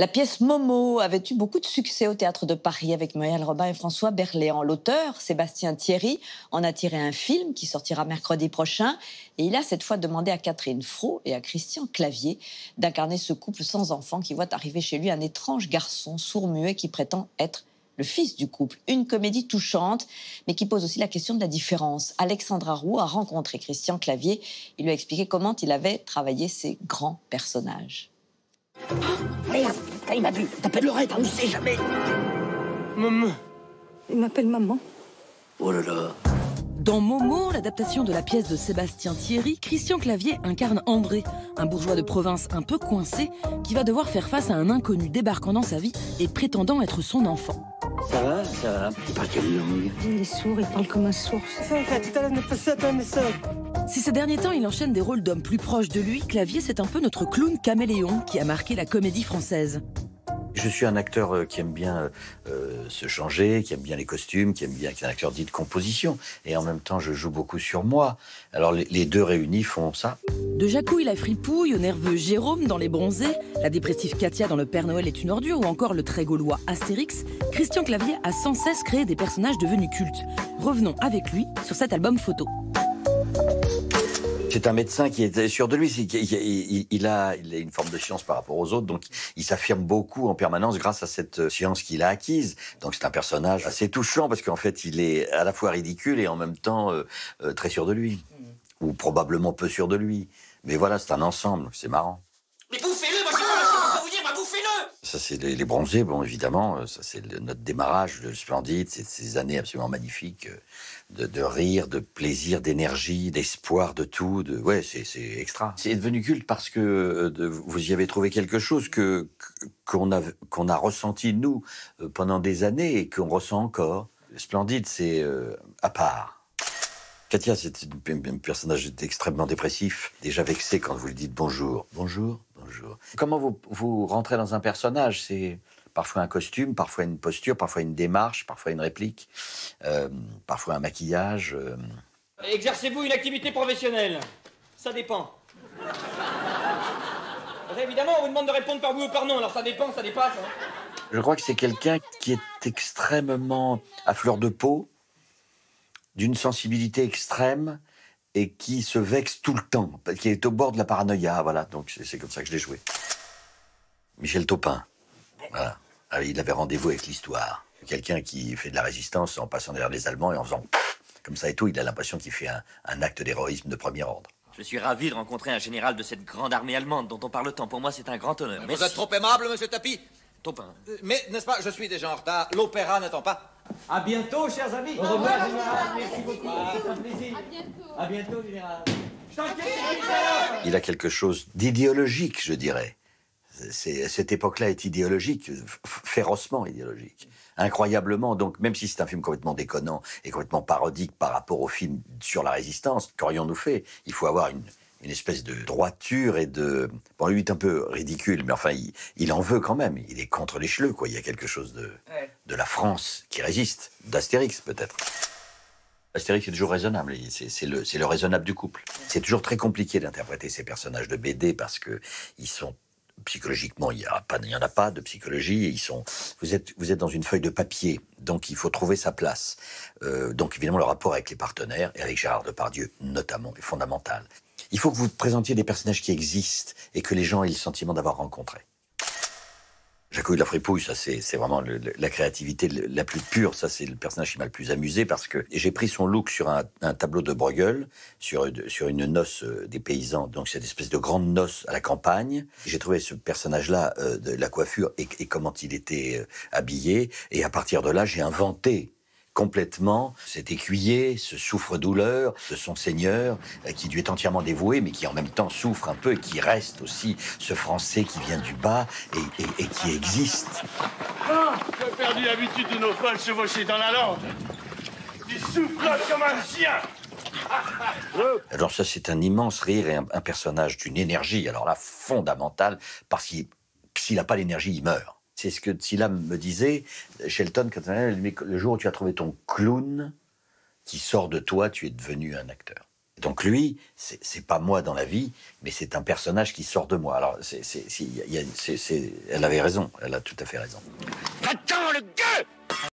La pièce Momo avait eu beaucoup de succès au Théâtre de Paris avec Muriel Robin et François Berléand. L'auteur, Sébastien Thierry, en a tiré un film qui sortira mercredi prochain. Et il a cette fois demandé à Catherine Fro et à Christian Clavier d'incarner ce couple sans enfant qui voit arriver chez lui un étrange garçon sourd-muet qui prétend être le fils du couple. Une comédie touchante, mais qui pose aussi la question de la différence. Alexandra Roux a rencontré Christian Clavier. Il lui a expliqué comment il avait travaillé ses grands personnages. Merde, il m'a vu. T'appelles Lorette, on ne sait jamais. Maman. Il m'appelle maman. Oh là là. Dans Momo, l'adaptation de la pièce de Sébastien Thierry, Christian Clavier incarne André, un bourgeois de province un peu coincé qui va devoir faire face à un inconnu débarquant dans sa vie et prétendant être son enfant. Ça va, ça va. Il parle quelle langue? Il est sourd, il parle comme un sourd. Si ces derniers temps, il enchaîne des rôles d'hommes plus proches de lui, Clavier, c'est un peu notre clown caméléon qui a marqué la comédie française. Je suis un acteur qui aime bien se changer, qui aime bien les costumes, qui est un acteur dit de composition. Et en même temps, je joue beaucoup sur moi. Alors les deux réunis font ça. De Jacouille la fripouille au nerveux Jérôme dans Les Bronzés, la dépressive Katia dans Le Père Noël est une ordure ou encore le très gaulois Astérix, Christian Clavier a sans cesse créé des personnages devenus cultes. Revenons avec lui sur cet album photo. C'est un médecin qui est sûr de lui, il a une forme de science par rapport aux autres, donc il s'affirme beaucoup en permanence grâce à cette science qu'il a acquise. Donc c'est un personnage assez touchant parce qu'en fait il est à la fois ridicule et en même temps très sûr de lui, ou probablement peu sûr de lui. Mais voilà, c'est un ensemble, c'est marrant. Mais bouffez-le, moi j'ai pas vous dire, moi bouffez-le. Ça c'est les Bronzés, bon évidemment, ça c'est notre démarrage, le Splendide, c'est ces années absolument magnifiques. De rire, de plaisir, d'énergie, d'espoir, de tout. Ouais, c'est extra. C'est devenu culte parce que vous y avez trouvé quelque chose qu'on a ressenti, nous, pendant des années et qu'on ressent encore. Splendide, c'est à part. Katia, c'est un personnage extrêmement dépressif, déjà vexé quand vous lui dites bonjour. Bonjour, bonjour. Comment vous rentrez dans un personnage? C'est parfois un costume, parfois une posture, parfois une démarche, parfois une réplique, parfois un maquillage. Exercez-vous une activité professionnelle? Ça dépend. Évidemment, on vous demande de répondre par oui ou par non, alors ça dépend, ça dépasse. Hein. Je crois que c'est quelqu'un qui est extrêmement à fleur de peau, d'une sensibilité extrême et qui se vexe tout le temps, qui est au bord de la paranoïa, voilà. Donc c'est comme ça que je l'ai joué. Michel Taupin, voilà. Alors, il avait rendez-vous avec l'histoire. Quelqu'un qui fait de la résistance en passant derrière les Allemands et en faisant comme ça et tout, il a l'impression qu'il fait un acte d'héroïsme de premier ordre. Je suis ravi de rencontrer un général de cette grande armée allemande dont on parle tant. Pour moi, c'est un grand honneur. Vous êtes trop aimable, monsieur Tapi. Taupin. Mais, n'est-ce pas, je suis déjà en retard. L'opéra n'attend pas. À bientôt, chers amis. Au revoir, général. Merci beaucoup. C'est un plaisir. À bientôt, général. Je t'inquiète, il a quelque chose d'idéologique, je dirais. Cette époque-là est idéologique, férocement idéologique, incroyablement. Donc, même si c'est un film complètement déconnant et complètement parodique par rapport au film sur la résistance, qu'aurions-nous fait? Il faut avoir une espèce de droiture et de... Bon, lui est un peu ridicule, mais enfin, il en veut quand même. Il est contre les chleux, quoi. Il y a quelque chose de la France qui résiste, d'Astérix, peut-être. Astérix est toujours raisonnable, c'est le raisonnable du couple. C'est toujours très compliqué d'interpréter ces personnages de BD parce que ils sont... Psychologiquement, il n'y en a pas de psychologie. Et vous êtes dans une feuille de papier, donc il faut trouver sa place. Donc évidemment, le rapport avec les partenaires, et avec Gérard Depardieu notamment, est fondamental. Il faut que vous présentiez des personnages qui existent et que les gens aient le sentiment d'avoir rencontré. Jacouille la fripouille, ça c'est vraiment la créativité la plus pure. Ça c'est le personnage qui m'a le plus amusé parce que j'ai pris son look sur un tableau de Bruegel, sur une noce des paysans. Donc c'est une espèce de grande noce à la campagne. J'ai trouvé ce personnage-là, de la coiffure et comment il était habillé. Et à partir de là, j'ai inventé complètement cet écuyer, ce souffre-douleur de son seigneur, qui lui est entièrement dévoué, mais qui en même temps souffre un peu, et qui reste aussi ce Français qui vient du bas et qui existe. Ah, j'ai perdu l'habitude de nos folles chevauchées dans la lande. Tu souffles comme un chien. Alors ça, c'est un immense rire et un personnage d'une énergie, alors là, fondamentale, parce qu'il s'il n'a pas l'énergie, il meurt. C'est ce que Tsillam me disait, Shelton, quand le jour où tu as trouvé ton clown qui sort de toi, tu es devenu un acteur. Donc lui, c'est pas moi dans la vie, mais c'est un personnage qui sort de moi. Alors, elle avait raison, elle a tout à fait raison. Va-t'en, le gueux!